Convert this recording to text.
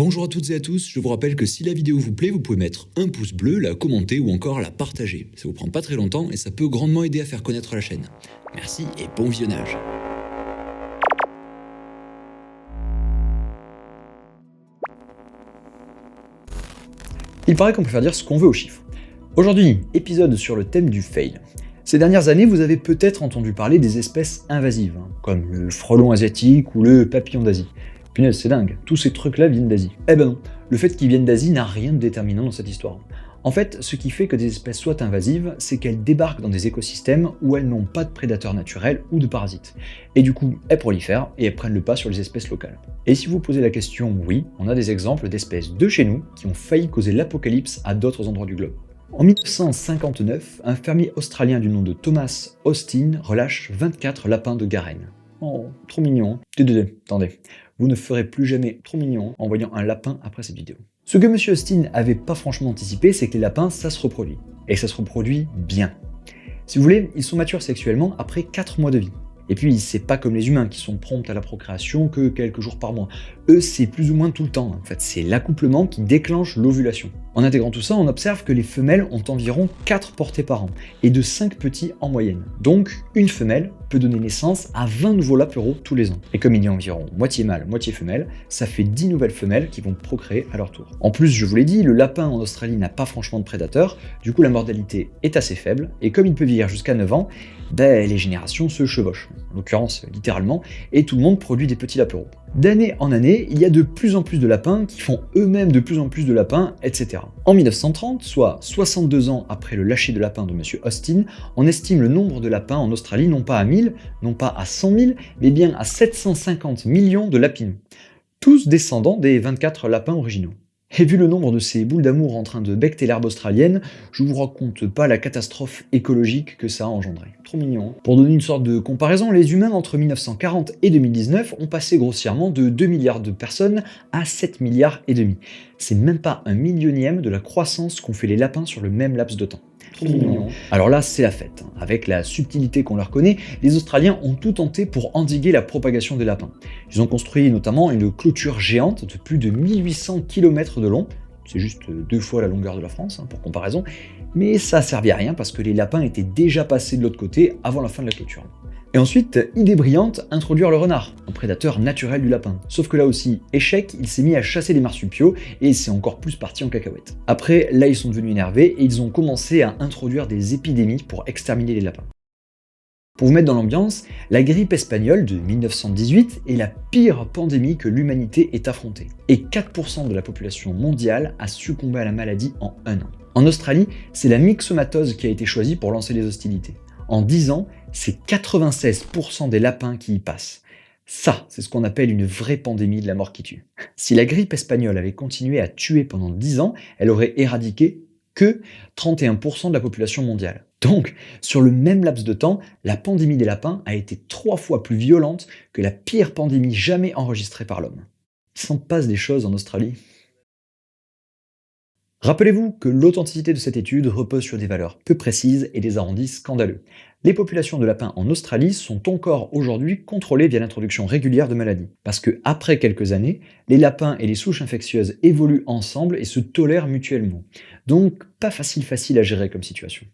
Bonjour à toutes et à tous, je vous rappelle que si la vidéo vous plaît, vous pouvez mettre un pouce bleu, la commenter ou encore la partager. Ça vous prend pas très longtemps et ça peut grandement aider à faire connaître la chaîne. Merci et bon visionnage. Il paraît qu'on peut faire dire ce qu'on veut aux chiffres. Aujourd'hui, épisode sur le thème du fail. Ces dernières années, vous avez peut-être entendu parler des espèces invasives, comme le frelon asiatique ou le papillon d'Asie. Punaise, c'est dingue, tous ces trucs-là viennent d'Asie. Eh ben non, le fait qu'ils viennent d'Asie n'a rien de déterminant dans cette histoire. En fait, ce qui fait que des espèces soient invasives, c'est qu'elles débarquent dans des écosystèmes où elles n'ont pas de prédateurs naturels ou de parasites. Et du coup, elles prolifèrent et elles prennent le pas sur les espèces locales. Et si vous posez la question, oui, on a des exemples d'espèces de chez nous qui ont failli causer l'apocalypse à d'autres endroits du globe. En 1959, un fermier australien du nom de Thomas Austin relâche 24 lapins de Garenne. Oh, trop mignon. Attendez, vous ne ferez plus jamais trop mignon en voyant un lapin après cette vidéo. Ce que M. Austin avait pas franchement anticipé, c'est que les lapins, ça se reproduit. Et ça se reproduit bien. Si vous voulez, ils sont matures sexuellement après 4 mois de vie. Et puis, c'est pas comme les humains qui sont prompts à la procréation que quelques jours par mois. Eux, c'est plus ou moins tout le temps. En fait, c'est l'accouplement qui déclenche l'ovulation. En intégrant tout ça, on observe que les femelles ont environ 4 portées par an, et de 5 petits en moyenne. Donc, une femelle peut donner naissance à 20 nouveaux lapereaux tous les ans. Et comme il y a environ moitié mâle, moitié femelle, ça fait 10 nouvelles femelles qui vont procréer à leur tour. En plus, je vous l'ai dit, le lapin en Australie n'a pas franchement de prédateurs, du coup la mortalité est assez faible, et comme il peut vieillir jusqu'à 9 ans, les générations se chevauchent, en l'occurrence littéralement, et tout le monde produit des petits lapereaux. D'année en année, il y a de plus en plus de lapins qui font eux-mêmes de plus en plus de lapins, etc. En 1930, soit 62 ans après le lâcher de lapins de M. Austin, on estime le nombre de lapins en Australie non pas à 1000, non pas à 100 000, mais bien à 750 millions de lapinous. Tous descendants des 24 lapins originaux. Et vu le nombre de ces boules d'amour en train de becqueter l'herbe australienne, je vous raconte pas la catastrophe écologique que ça a engendré. Trop mignon. Pour donner une sorte de comparaison, les humains entre 1940 et 2019 ont passé grossièrement de 2 milliards de personnes à 7 milliards et demi. C'est même pas un millionième de la croissance qu'ont fait les lapins sur le même laps de temps. Trop mignon. Alors là, c'est la fête. Avec la subtilité qu'on leur connaît, les Australiens ont tout tenté pour endiguer la propagation des lapins. Ils ont construit notamment une clôture géante de plus de 1800 km de long. C'est juste 2 fois la longueur de la France, pour comparaison. Mais ça a servi à rien parce que les lapins étaient déjà passés de l'autre côté avant la fin de la clôture. Et ensuite, idée brillante, introduire le renard, un prédateur naturel du lapin. Sauf que là aussi, échec, il s'est mis à chasser les marsupiaux et c'est encore plus parti en cacahuète. Après, là ils sont devenus énervés et ils ont commencé à introduire des épidémies pour exterminer les lapins. Pour vous mettre dans l'ambiance, la grippe espagnole de 1918 est la pire pandémie que l'humanité ait affrontée. Et 4% de la population mondiale a succombé à la maladie en 1 an. En Australie, c'est la myxomatose qui a été choisie pour lancer les hostilités. En 10 ans, c'est 96% des lapins qui y passent. Ça, c'est ce qu'on appelle une vraie pandémie de la mort qui tue. Si la grippe espagnole avait continué à tuer pendant 10 ans, elle aurait éradiqué que 31% de la population mondiale. Donc, sur le même laps de temps, la pandémie des lapins a été 3 fois plus violente que la pire pandémie jamais enregistrée par l'homme. Il s'en passe des choses en Australie. Rappelez-vous que l'authenticité de cette étude repose sur des valeurs peu précises et des arrondis scandaleux. Les populations de lapins en Australie sont encore aujourd'hui contrôlées via l'introduction régulière de maladies. Parce que après quelques années, les lapins et les souches infectieuses évoluent ensemble et se tolèrent mutuellement. Donc pas facile à gérer comme situation.